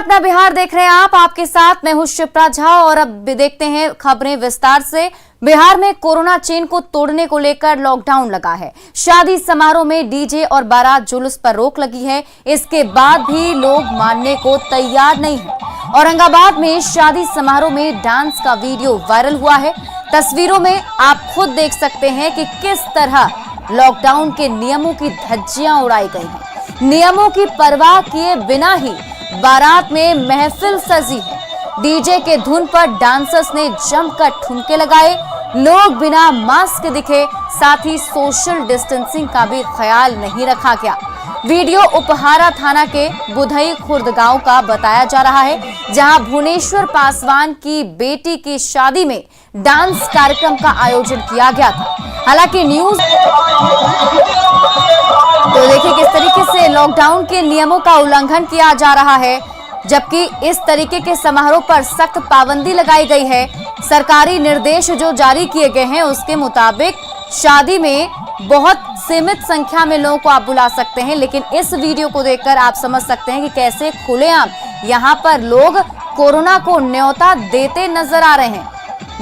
अपना बिहार देख रहे हैं आपके साथ मैं हूं शिप्रा झा और अब देखते हैं खबरें विस्तार से। बिहार में कोरोना चेन को तोड़ने को लेकर लॉकडाउन लगा है। शादी समारोह में डीजे और बारात जुलूस पर रोक लगी है। इसके बाद भी लोग मानने को तैयार नहीं है। औरंगाबाद में शादी समारोह में डांस का वीडियो वायरल हुआ है। तस्वीरों में आप खुद देख सकते हैं कि किस तरह लॉकडाउन के नियमों की धज्जियां उड़ाई गई हैं। नियमों की परवाह किए बिना ही बारात में महफिल सजी है। डीजे के धुन पर डांसर्स ने जमकर ठुमके लगाए। लोग बिना मास्क दिखे, साथ ही सोशल डिस्टेंसिंग का भी ख्याल नहीं रखा गया। वीडियो उपहारा थाना के बुधई खुर्द गांव का बताया जा रहा है, जहां भुवनेश्वर पासवान की बेटी की शादी में डांस कार्यक्रम का आयोजन किया गया था। हालांकि न्यूज तो देखिए किस तरीके से लॉकडाउन के नियमों का उल्लंघन किया जा रहा है, जबकि इस तरीके के समारोह पर सख्त पाबंदी लगाई गई है। सरकारी निर्देश जो जारी किए गए हैं उसके मुताबिक शादी में बहुत सीमित संख्या में लोगों को आप बुला सकते हैं, लेकिन इस वीडियो को देखकर आप समझ सकते हैं कि कैसे खुलेआम यहां पर लोग कोरोना को न्योता देते नजर आ रहे हैं।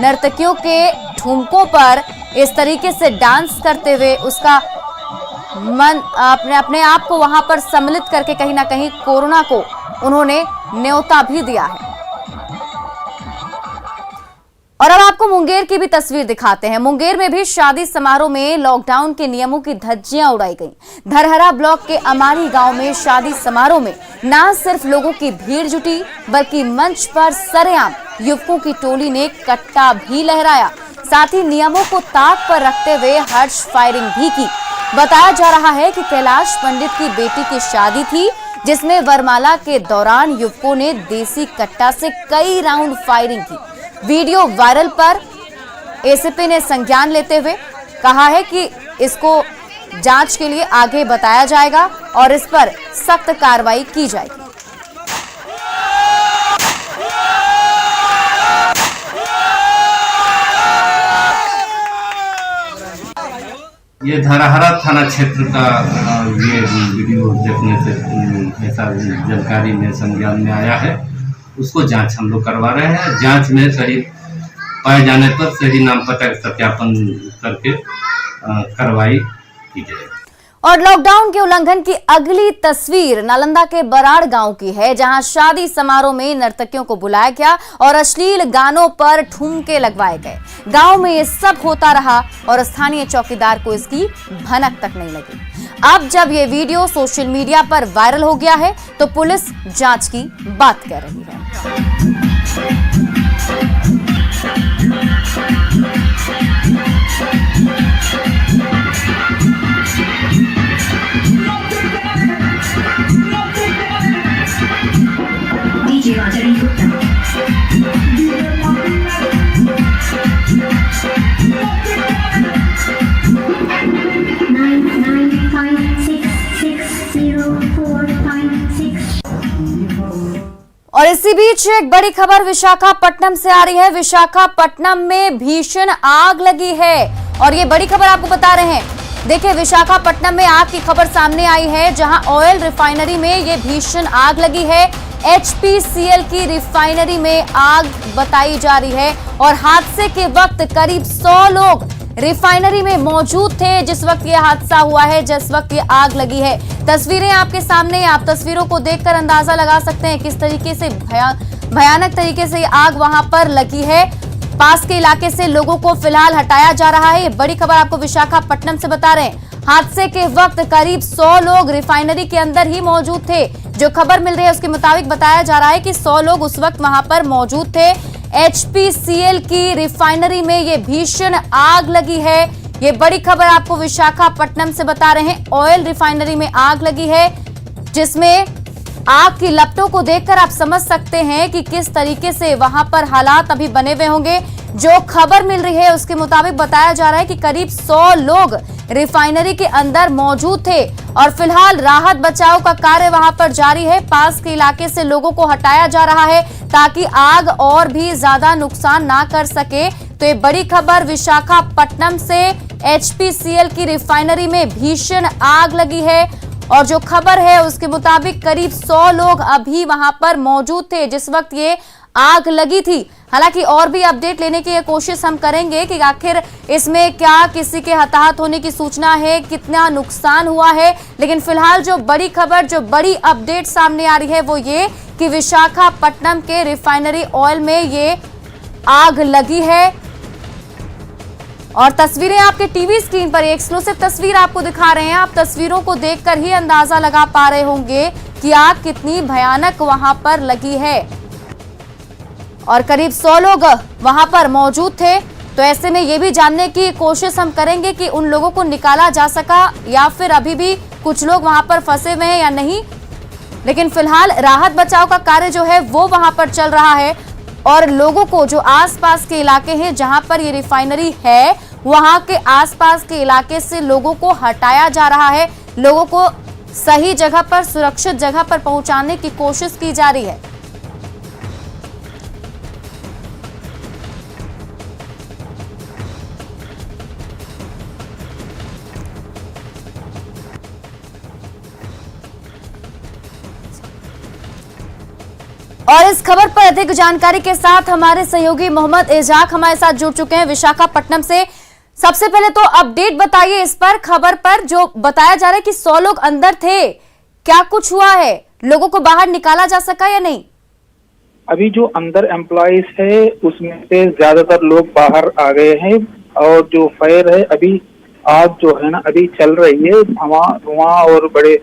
नर्तकियों के ठुमकों पर इस तरीके से डांस करते हुए उसका मन अपने आप को वहां पर सम्मिलित करके कहीं ना कहीं कोरोना को उन्होंने न्योता भी दिया है। और अब आपको मुंगेर की भी तस्वीर दिखाते हैं। मुंगेर में भी शादी समारोह में लॉकडाउन के नियमों की धज्जियां उड़ाई गईं। धरहरा ब्लॉक के अमारी गांव में शादी समारोह में न सिर्फ लोगों की भीड़ जुटी, बल्कि मंच पर सरेआम युवकों की टोली ने कट्टा भी लहराया। साथ ही नियमों को ताक पर रखते हुए हर्ष फायरिंग भी की। बताया जा रहा है कि कैलाश पंडित की बेटी की शादी थी, जिसमें वरमाला के दौरान युवकों ने देसी कट्टा से कई राउंड फायरिंग की। वीडियो वायरल पर एसीपी ने संज्ञान लेते हुए कहा है कि इसको जांच के लिए आगे बताया जाएगा और इस पर सख्त कार्रवाई की जाएगी। ये धरहरा थाना क्षेत्र का ये वीडियो देखने से ऐसा जानकारी में संज्ञान में आया है। उसको जांच हम लोग करवा रहे हैं। जांच में सही पाए जाने पर सही नाम पता सत्यापन करके कार्रवाई की जाएगी। और लॉकडाउन के उल्लंघन की अगली तस्वीर नालंदा के बराड़ गांव की है, जहां शादी समारोह में नर्तकियों को बुलाया गया और अश्लील गानों पर ठुमके लगवाए गए। गांव में ये सब होता रहा और स्थानीय चौकीदार को इसकी भनक तक नहीं लगी। अब जब ये वीडियो सोशल मीडिया पर वायरल हो गया है तो पुलिस जांच की बात कर रही है। और इसी बीच एक बड़ी खबर विशाखापट्टनम से आ रही है। विशाखापट्टनम में भीषण आग लगी है और ये बड़ी खबर आपको बता रहे हैं। देखिए विशाखापट्टनम में आग की खबर सामने आई है, जहां ऑयल रिफाइनरी में ये भीषण आग लगी है। HPCL की रिफाइनरी में आग बताई जा रही है और हादसे के वक्त करीब 100 लोग रिफाइनरी में मौजूद थे जिस वक्त ये हादसा हुआ है, जिस वक्त ये आग लगी है। तस्वीरें आपके सामने, आप तस्वीरों को देखकर अंदाजा लगा सकते हैं किस तरीके से भयानक तरीके से आग वहां पर लगी है। पास के इलाके से लोगों को फिलहाल हटाया जा रहा है। ये बड़ी खबर आपको विशाखापट्टनम से बता रहे हैं। हादसे के वक्त करीब 100 लोग रिफाइनरी के अंदर ही मौजूद थे। जो खबर मिल रही है उसके मुताबिक बताया जा रहा है कि 100 लोग उस वक्त वहां पर मौजूद थे। HPCL की रिफाइनरी में ये भीषण आग लगी है। ये बड़ी खबर आपको विशाखापट्टनम से बता रहे हैं। ऑयल रिफाइनरी में आग लगी है, जिसमें आग की लपटों को देखकर आप समझ सकते हैं कि किस तरीके से वहां पर हालात अभी बने हुए होंगे। जो खबर मिल रही है उसके मुताबिक बताया जा रहा है कि करीब 100 लोग रिफाइनरी के अंदर मौजूद थे और फिलहाल राहत बचाव का कार्य वहां पर जारी है। पास के इलाके से लोगों को हटाया जा रहा है ताकि आग और भी ज्यादा नुकसान ना कर सके। तो ये बड़ी खबर विशाखापट्टनम से। HPCL की रिफाइनरी में भीषण आग लगी है और जो खबर है उसके मुताबिक करीब 100 लोग अभी वहां पर मौजूद थे जिस वक्त ये आग लगी थी। हालांकि और भी अपडेट लेने की कोशिश हम करेंगे कि आखिर इसमें क्या किसी के हताहत होने की सूचना है, कितना नुकसान हुआ है। लेकिन फिलहाल जो बड़ी खबर, जो बड़ी अपडेट सामने आ रही है वो ये कि विशाखापट्टनम के रिफाइनरी ऑयल में ये आग लगी है। और तस्वीरें आपके टीवी स्क्रीन पर, एक्सक्लूसिव तस्वीर आपको दिखा रहे हैं। आप तस्वीरों को देखकर ही अंदाजा लगा पा रहे होंगे कि आग कितनी भयानक वहां पर लगी है और करीब 100 लोग वहां पर मौजूद थे। तो ऐसे में ये भी जानने की कोशिश हम करेंगे कि उन लोगों को निकाला जा सका या फिर अभी भी कुछ लोग वहां पर फंसे हुए हैं या नहीं। लेकिन फिलहाल राहत बचाव का कार्य जो है वो वहां पर चल रहा है और लोगों को, जो आसपास के इलाके हैं जहां पर ये रिफाइनरी है, वहां के आसपास के इलाके से लोगों को हटाया जा रहा है। लोगों को सही जगह पर, सुरक्षित जगह पर पहुंचाने की कोशिश की जा रही है। और इस खबर पर अधिक जानकारी के साथ हमारे सहयोगी मोहम्मद एजाक हमारे साथ जुड़ चुके हैं विशाखापट्टनम से। सबसे पहले तो अपडेट बताइए इस पर, खबर पर जो बताया जा रहा है कि 100 लोग अंदर थे, क्या कुछ हुआ है? लोगों को बाहर निकाला जा सका या नहीं? अभी जो अंदर एम्प्लॉइज है उसमें से ज्यादातर लोग बाहर आ गए हैं और जो फायर है, अभी आग जो है ना अभी चल रही है। धुआं और बड़े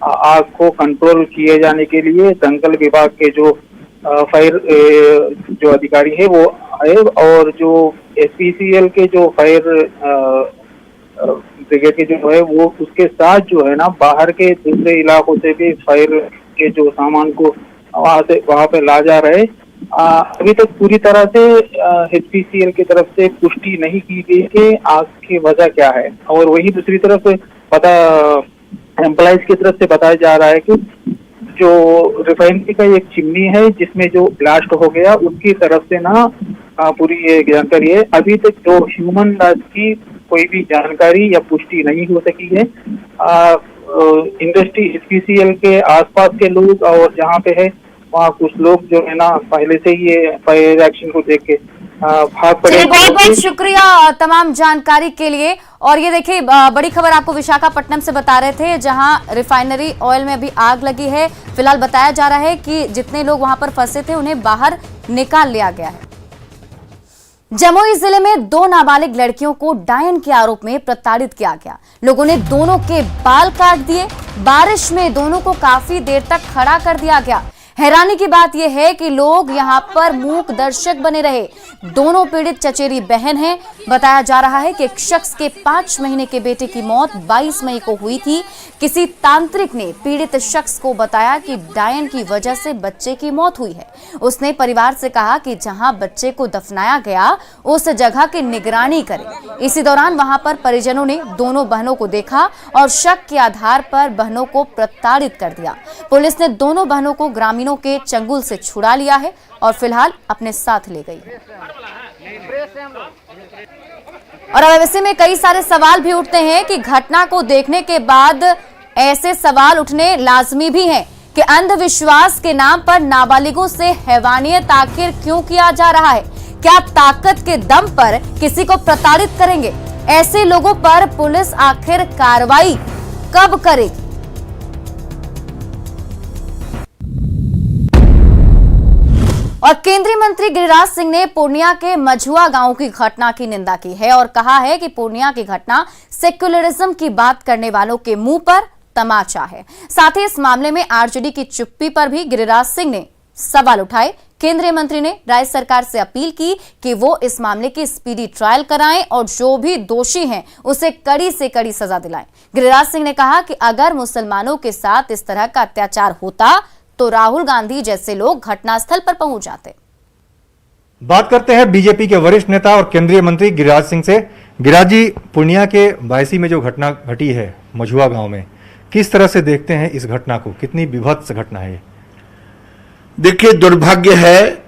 आग को कंट्रोल किए जाने के लिए दंगल विभाग के जो फायर जो अधिकारी है वो आए और जो SPCL के जो फायर ब्रिगेड के जो है वो उसके साथ जो है ना बाहर के दूसरे इलाकों से भी फायर के जो सामान को वहां पे ला जा रहे। अभी तक पूरी तरह से SPCL की तरफ से पुष्टि नहीं की गई कि आग की वजह क्या है। और वही दूसरी तरफ पता एम्प्लॉइज की तरफ से बताया जा रहा है कि जो रिफाइनरी का एक चिमनी है जिसमें जो ब्लास्ट हो गया उसकी तरफ से ना पूरी ये जानकारी है। अभी तक जो ह्यूमन लॉस की कोई भी जानकारी या पुष्टि नहीं हो सकी है। इंडस्ट्री SPCL के आसपास के लोग और जहाँ पे है वहाँ कुछ लोग जो है ना पहले से ये फायर एक्शन को देख के भाग पड़े। बहुत बहुत शुक्रिया तमाम जानकारी के लिए। और ये देखिए बड़ी खबर आपको विशाखापट्टनम से बता रहे थे जहां रिफाइनरी ऑयल में अभी आग लगी है। फिलहाल बताया जा रहा है कि जितने लोग वहां पर फंसे थे उन्हें बाहर निकाल लिया गया है। जमुई जिले में 2 नाबालिग लड़कियों को डायन के आरोप में प्रताड़ित किया गया। लोगों ने दोनों के बाल काट दिए। बारिश में दोनों को काफी देर तक खड़ा कर दिया गया। हैरानी की बात यह है कि लोग यहां पर मूक दर्शक बने रहे। दोनों पीड़ित चचेरी बहन हैं। बताया जा रहा है कि एक शख्स के 5 महीने के बेटे की मौत 22 मई को हुई थी। किसी तांत्रिक ने पीड़ित शख्स को बताया कि डायन की वजह से बच्चे की मौत हुई है। उसने परिवार से कहा कि जहां बच्चे को दफनाया गया उस जगह की निगरानी करे। इसी दौरान वहां पर परिजनों ने दोनों बहनों को देखा और शक के आधार पर बहनों को प्रताड़ित कर दिया। पुलिस ने दोनों बहनों को ग्रामीणों के चंगुल से छुड़ा लिया है और फिलहाल अपने साथ ले गई है। और अब ऐसे में कई सारे सवाल भी उठते हैं कि घटना को देखने के बाद ऐसे सवाल उठने लाजमी भी हैं कि अंधविश्वास के नाम पर नाबालिगों से हैवानियत आखिर क्यों किया जा रहा है? क्या ताकत के दम पर किसी को प्रताड़ित करेंगे? ऐसे लोगों पर पुलिस आखिर कार्रवाई कब करेगी? और केंद्रीय मंत्री गिरिराज सिंह ने पूर्णिया के मझुआ गांव की घटना की निंदा की है और कहा है कि पूर्णिया की घटना सेक्युलरिज्म की बात करने वालों के मुंह पर तमाचा है। साथ ही इस मामले में आरजेडी की चुप्पी पर भी गिरिराज सिंह ने सवाल उठाए। केंद्रीय मंत्री ने राज्य सरकार से अपील की कि वो इस मामले की स्पीडी ट्रायल कराएं और जो भी दोषी हैं उसे कड़ी से कड़ी सजा दिलाएं। गिरिराज सिंह ने कहा कि अगर मुसलमानों के साथ इस तरह का अत्याचार होता तो राहुल गांधी जैसे लोग घटनास्थल पर पहुंच जाते। बात करते हैं बीजेपी के वरिष्ठ नेता और केंद्रीय मंत्री गिरिराज सिंह से। गिरिराज जी, पूर्णिया के बायसी में जो घटना घटी है मझुआ गांव में, किस तरह से देखते हैं इस घटना को? कितनी विभत्स घटना है? देखिए, दुर्भाग्य है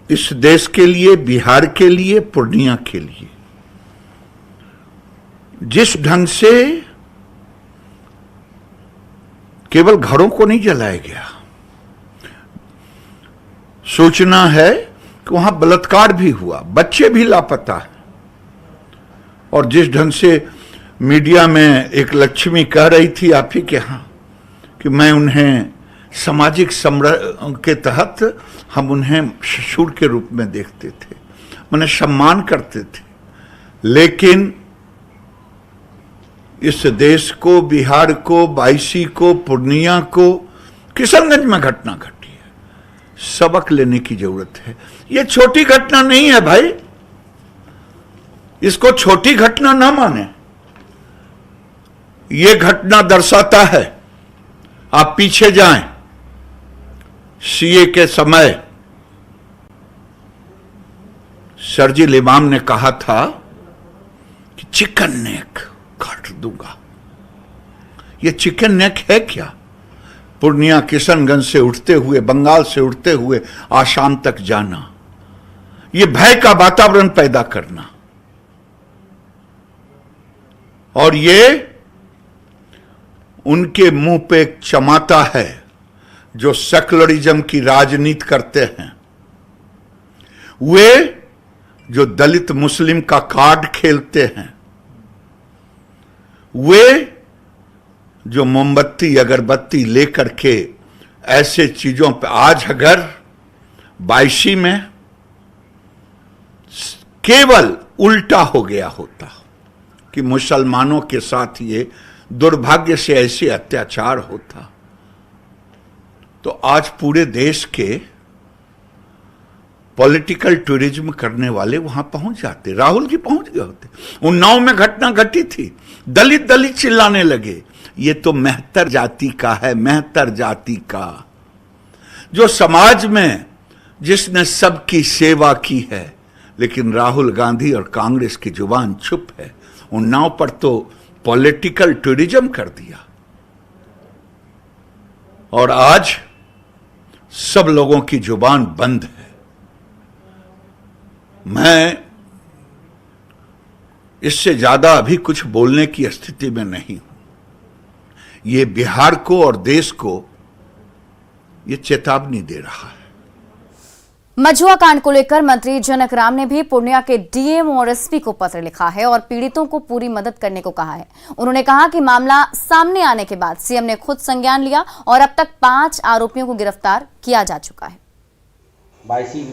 इस देश के लिए, बिहार के लिए, पूर्णिया के लिए। जिस ढंग से केवल घरों को नहीं जलाया गया, सूचना है कि वहां बलात्कार भी हुआ, बच्चे भी लापता हैं। और जिस ढंग से मीडिया में एक लक्ष्मी कह रही थी आप ही के यहां कि मैं उन्हें सामाजिक के तहत हम उन्हें ससुर के रूप में देखते थे, मैंने सम्मान करते थे, लेकिन इस देश को, बिहार को, बायसी को, पूर्णिया को, किशनगंज में घटना घटी है, सबक लेने की जरूरत है। यह छोटी घटना नहीं है भाई, इसको छोटी घटना ना माने। यह घटना दर्शाता है, आप पीछे जाएं, सीए के समय शर्जील इमाम ने कहा था कि चिकन नेक काट दूंगा। यह चिकन नेक है क्या? पूर्णिया किशनगंज से उठते हुए, बंगाल से उठते हुए आसाम तक जाना, यह भय का वातावरण पैदा करना, और ये उनके मुंह पे एक चमाता है जो सेकुलरिज्म की राजनीति करते हैं, वे जो दलित मुस्लिम का कार्ड खेलते हैं, वे जो मोमबत्ती अगरबत्ती लेकर के ऐसे चीजों पे, आज अगर बायसी में केवल उल्टा हो गया होता कि मुसलमानों के साथ ये दुर्भाग्य से ऐसे अत्याचार होता, तो आज पूरे देश के पॉलिटिकल टूरिज्म करने वाले वहां पहुंच जाते, राहुल जी पहुंच गए होते। उन्नाव में घटना घटी थी, दलित दलित चिल्लाने लगे, ये तो मेहतर जाति का है, मेहतर जाति का, जो समाज में जिसने सबकी सेवा की है, लेकिन राहुल गांधी और कांग्रेस की जुबान चुप है। उन्नाव पर तो पॉलिटिकल टूरिज्म कर दिया, और आज सब लोगों की जुबान बंद है। मैं इससे ज्यादा अभी कुछ बोलने की स्थिति में नहीं हूं। ये बिहार को और देश को ये चेतावनी दे रहा है। मझुआ कांड को लेकर मंत्री जनक राम ने भी पूर्णिया के डीएम और एसपी को पत्र लिखा है और पीड़ितों को पूरी मदद करने को कहा है। उन्होंने कहा कि मामला सामने आने के बाद सीएम ने खुद संज्ञान लिया और अब तक 5 आरोपियों को गिरफ्तार किया जा चुका है। बायसी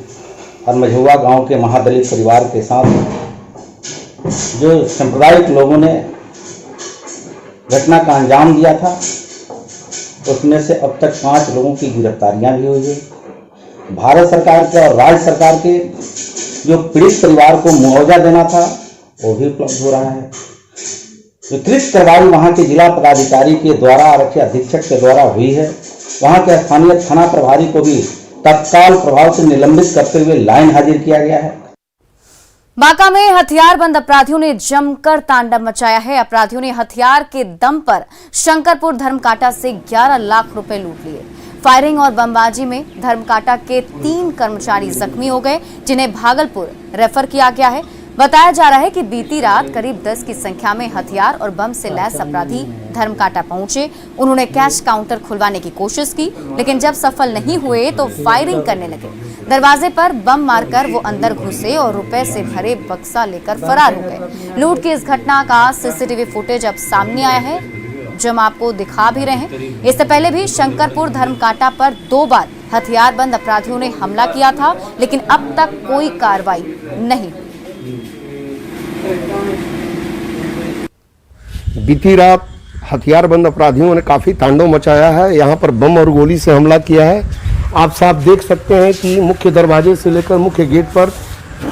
और मझुआ गांव के महादलित परिवार के साथ जो सांप्रदायिक लोगों ने घटना का अंजाम दिया था, उसमें से अब तक 5 लोगों की गिरफ्तारियां भी हुई है। भारत सरकार के और राज्य सरकार के जो पीड़ित परिवार को मुआवजा देना था वो भी उपलब्ध हो रहा है। वितरित कार्रवाई वहां के जिला पदाधिकारी के द्वारा, आरक्षी अधीक्षक के द्वारा हुई है। वहां के स्थानीय थाना प्रभारी को भी तत्काल प्रभाव से निलंबित करते हुए लाइन हाजिर किया गया है। बांका में हथियारबंद अपराधियों ने जमकर तांडव मचाया है। अपराधियों ने हथियार के दम पर शंकरपुर धर्मकांटा से 11 लाख रुपए लूट लिए। फायरिंग और बमबाजी में धर्मकांटा के 3 कर्मचारी जख्मी हो गए, जिन्हें भागलपुर रेफर किया गया है। बताया जा रहा है कि बीती रात करीब 10 की संख्या में हथियार और बम से लैस अपराधी धर्मकांटा पहुंचे। उन्होंने कैश काउंटर खुलवाने की कोशिश की, लेकिन जब सफल नहीं हुए तो फायरिंग करने लगे। दरवाजे पर बम मारकर वो अंदर घुसे और रुपए से भरे बक्सा लेकर फरार हो गए। लूट की इस घटना का सीसीटीवी फुटेज अब सामने आया है, जो हम आपको दिखा भी रहे हैं। इससे पहले भी शंकरपुर धर्मकांटा पर 2 बार हथियारबंद अपराधियों ने हमला किया था, लेकिन अब तक कोई कार्रवाई नहीं हुई। बीती रात हथियारबंद अपराधियों ने काफी तांडव मचाया है। यहाँ पर बम और गोली से हमला किया है। आप साफ देख सकते हैं कि मुख्य दरवाजे से लेकर मुख्य गेट पर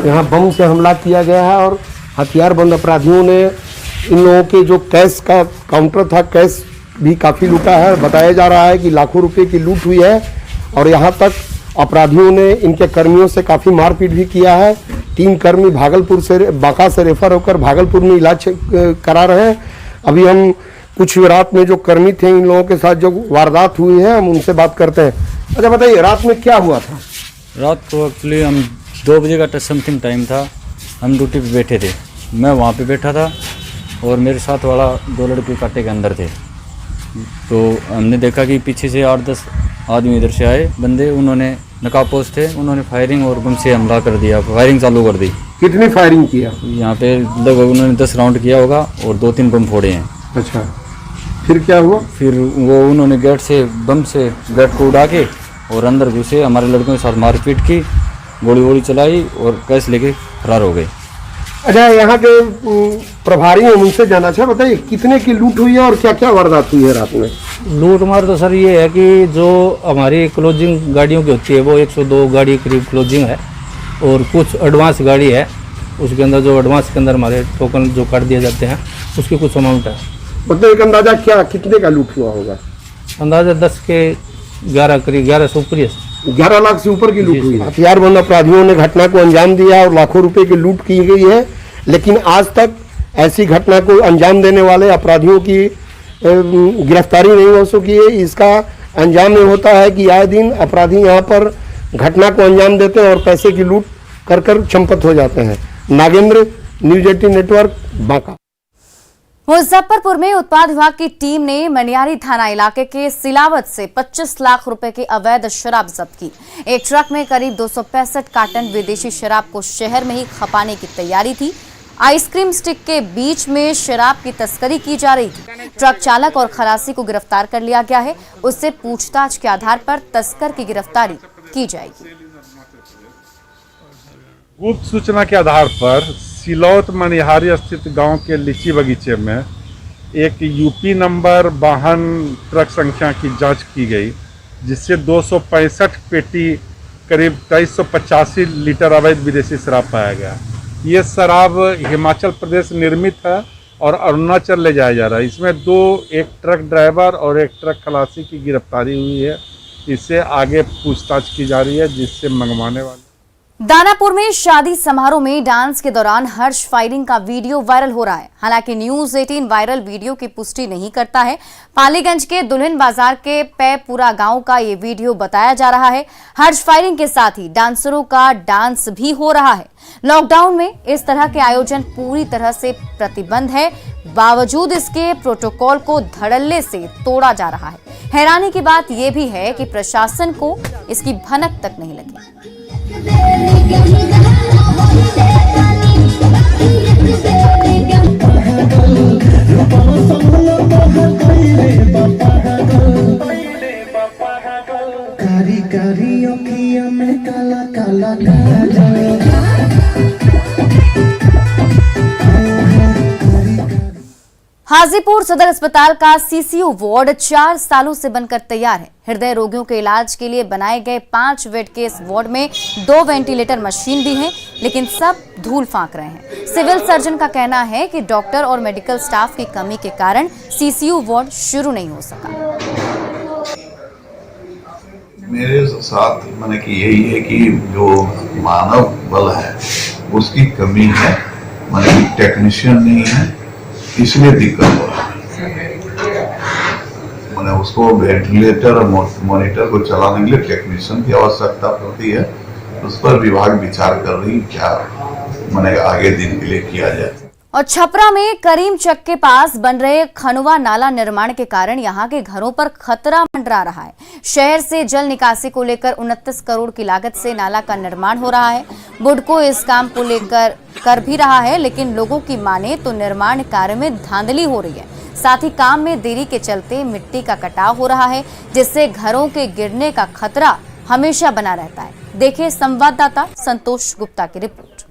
यहाँ बम से हमला किया गया है और हथियारबंद अपराधियों ने इन लोगों के जो कैश का काउंटर था, कैश भी काफ़ी लूटा है। बताया जा रहा है कि लाखों रुपए की लूट हुई है और यहाँ तक अपराधियों ने इनके कर्मियों से काफ़ी मारपीट भी किया है। 3 कर्मी भागलपुर से, बांका से रेफर होकर भागलपुर में इलाज करा रहे हैं। अभी हम कुछ रात में जो कर्मी थे, इन लोगों के साथ जो वारदात हुई है, हम उनसे बात करते हैं। अच्छा बताइए, रात में क्या हुआ था? रात को एक्चुअली हम 2 बजे का समथिंग टाइम था। हम ड्यूटी पे बैठे थे, मैं वहाँ पे बैठा था और मेरे साथ वाला 2 लड़के कांटे के अंदर थे। तो हमने देखा कि पीछे से 8-10 आदमी इधर से आए बंदे, उन्होंने नकाबपोश थे, उन्होंने फायरिंग और बम से हमला कर दिया, फायरिंग चालू कर दी। कितनी फायरिंग किया? यहाँ पे लगभग उन्होंने 10 राउंड किया होगा और 2-3 बम फोड़े हैं। अच्छा, फिर क्या हुआ? फिर वो उन्होंने गेट से बम से गेट को उड़ा के और अंदर घुसे, हमारे लड़कों के साथ मारपीट की, गोली वोली चलाई और कैश लेके फरार हो गए। अच्छा, यहाँ के प्रभारी हैं, उनसे जाना चाहे, बताइए कितने की लूट हुई है और क्या क्या वारदात हुई है रात में? लूट मार तो सर ये है कि जो हमारी क्लोजिंग गाड़ियों की होती है वो 102 गाड़ी करीब क्लोजिंग है और कुछ एडवांस गाड़ी है, उसके अंदर जो एडवांस के अंदर हमारे टोकन जो काट दिए जाते हैं उसकी कुछ अमाउंट है। मतलब एक अंदाजा क्या कितने का लूट हुआ होगा? अंदाजा 10 के 11 करीब 11 से ऊपर ही है। 11 लाख से ऊपर की लूट हुई है। हथियारबंद अपराधियों ने घटना को अंजाम दिया और लाखों रुपए की लूट की गई है, लेकिन आज तक ऐसी घटना को अंजाम देने वाले अपराधियों की गिरफ्तारी नहीं हो सकी है। इसका अंजाम ये होता है कि आए दिन अपराधी यहाँ पर घटना को अंजाम देते हैं और पैसे की लूट कर कर चंपत हो जाते हैं। Nagendra, news 18 network, Banka. मुजफ्फरपुर में उत्पाद विभाग की टीम ने मनियारी थाना इलाके के सिलावत से 25 लाख रुपए की अवैध शराब जब्त की। एक ट्रक में करीब 265 कार्टन विदेशी शराब को शहर में ही खपाने की तैयारी थी। आइसक्रीम स्टिक के बीच में शराब की तस्करी की जा रही थी। ट्रक चालक और खलासी को गिरफ्तार कर लिया गया है। उससे पूछताछ के आधार पर तस्कर की गिरफ्तारी की जाएगी। गुप्त सूचना के आधार पर सिलौत मनिहारी स्थित गांव के लीची बगीचे में एक यूपी नंबर वाहन ट्रक संख्या की जांच की गई, जिससे 265 पेटी करीब 2385 लीटर अवैध विदेशी शराब पाया गया। ये शराब हिमाचल प्रदेश निर्मित है और अरुणाचल ले जाया जा रहा है। इसमें एक ट्रक ड्राइवर और एक ट्रक खलासी की गिरफ्तारी हुई है। इससे आगे पूछताछ की जा रही है, जिससे मंगवाने वाले। दानापुर में शादी समारोह में डांस के दौरान हर्ष फायरिंग का वीडियो वायरल हो रहा है। हालांकि न्यूज 18 वायरल वीडियो की पुष्टि नहीं करता है। पालीगंज के दुल्हन बाजार के पैपुरा गांव का ये वीडियो बताया जा रहा है। हर्ष फायरिंग के साथ ही डांसरों का डांस भी हो रहा है। लॉकडाउन में इस तरह के आयोजन पूरी तरह से प्रतिबंध है, बावजूद इसके प्रोटोकॉल को धड़ल्ले से तोड़ा जा रहा है। हैरानी की बात यह भी है कि प्रशासन को इसकी भनक तक नहीं लगी। कारी कारी अखियां में काला काला काजल। हाजीपुर सदर अस्पताल का सीसीयू वार्ड 4 सालों से बनकर तैयार है। हृदय रोगियों के इलाज के लिए बनाए गए 5 बेड के इस वार्ड में 2 वेंटिलेटर मशीन भी हैं, लेकिन सब धूल फांक रहे हैं। सिविल सर्जन का कहना है कि डॉक्टर और मेडिकल स्टाफ की कमी के कारण सीसीयू वार्ड शुरू नहीं हो सका। मेरे साथ मैंने कि यही है कि जो मानव बल है उसकी कमी है, मैंने टेक्नीशियन नहीं है, इसलिए दिक्कत हो रहा है। मैंने उसको वेंटिलेटर और मॉनिटर को चलाने के लिए टेक्नीशियन की आवश्यकता पड़ती है। उस पर विभाग विचार कर रही क्या मैंने आगे दिन के लिए किया जाए। और छपरा में करीम चक के पास बन रहे खनुआ नाला निर्माण के कारण यहां के घरों पर खतरा मंडरा रहा है। शहर से जल निकासी को लेकर 29 करोड़ की लागत से नाला का निर्माण हो रहा है। बुडको इस काम को लेकर कर भी रहा है, लेकिन लोगों की माने तो निर्माण कार्य में धांधली हो रही है। साथ ही काम में देरी के चलते मिट्टी का कटाव हो रहा है, जिससे घरों के गिरने का खतरा हमेशा बना रहता है। देखिए संवाददाता संतोष गुप्ता की रिपोर्ट।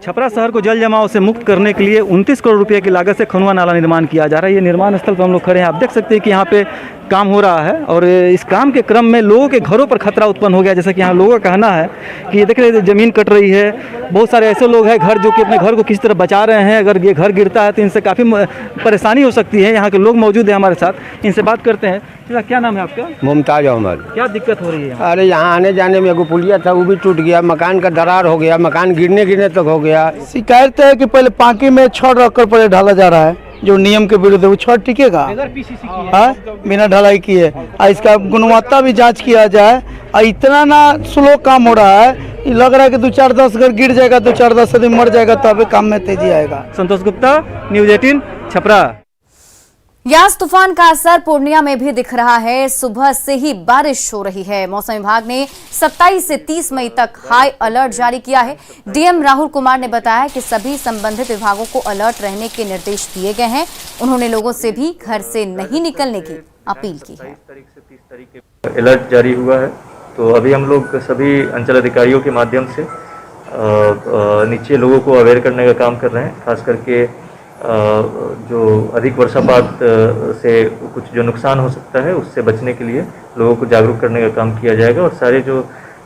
छपरा शहर को जल जमाव से मुक्त करने के लिए 29 करोड़ रुपए की लागत से खनुआ नाला निर्माण किया जा रहा है। ये निर्माण स्थल पर हम लोग खड़े हैं। आप देख सकते हैं कि यहाँ पे काम हो रहा है और इस काम के क्रम में लोगों के घरों पर खतरा उत्पन्न हो गया। जैसा कि यहाँ लोगों का कहना है कि ये देख रहे हैं ज़मीन कट रही है। बहुत सारे ऐसे लोग हैं घर जो कि अपने घर को किसी तरह बचा रहे हैं। अगर ये घर गिरता है तो इनसे काफ़ी परेशानी हो सकती है। यहाँ के लोग मौजूद हैं हमारे साथ, इनसे बात करते हैं। क्या नाम है आपका? मुमताज अहमद। क्या दिक्कत हो रही है? अरे यहाँ आने जाने में एगो पुलिया था, वो भी टूट गया, मकान का दरार हो गया, मकान गिरने तक हो गया। शिकायत है कि पहले पांकी में छड़ रखकर पहले ढाला जा रहा है, जो नियम के विरुद्ध है। वो छड़ टिकेगा बिना ढलाई किए। इसका गुणवत्ता भी जांच किया जाए। इतना ना स्लो काम हो रहा है, लग रहा है कि 2-4-10 घर गिर जाएगा, 2-4-10 आदमी मर जाएगा, तब काम में तेजी आएगा। संतोष गुप्ता, न्यूज 18 छपरा। यास तूफान का असर पूर्णिया में भी दिख रहा है। सुबह से ही बारिश हो रही है। मौसम विभाग ने 27 से 30 मई तक हाई अलर्ट जारी किया है। डीएम राहुल कुमार ने बताया कि सभी संबंधित विभागों को अलर्ट रहने के निर्देश दिए गए हैं। उन्होंने लोगों से भी घर से नहीं निकलने की अपील की है। 27 तारीख से 30 तारीख के अलर्ट जारी हुआ है, तो अभी हम लोग सभी अंचल अधिकारियों के माध्यम से नीचे लोगों को अवेयर करने का काम कर रहे हैं। खास करके जो अधिक वर्षापात से कुछ जो नुकसान हो सकता है उससे बचने के लिए लोगों को जागरूक करने का काम किया जाएगा और सारे जो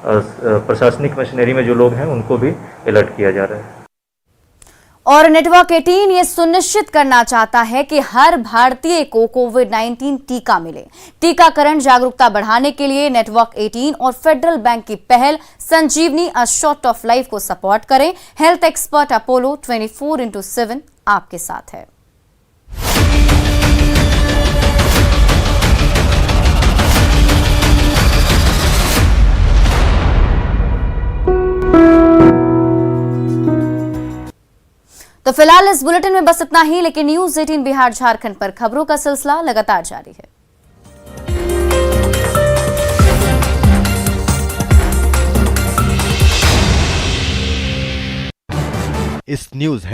प्रशासनिक मशीनरी में जो लोग हैं उनको भी अलर्ट किया जा रहा है। और नेटवर्क 18 ये सुनिश्चित करना चाहता है कि हर भारतीय को कोविड-19 टीका मिले। टीकाकरण जागरूकता बढ़ाने के लिए नेटवर्क 18 और फेडरल बैंक की पहल संजीवनी अ शॉट ऑफ लाइफ को सपोर्ट करें। हेल्थ एक्सपर्ट अपोलो 24/7 आपके साथ है। तो फिलहाल इस बुलेटिन में बस इतना ही, लेकिन न्यूज़ 18 बिहार झारखंड पर खबरों का सिलसिला लगातार जारी है। इस न्यूज़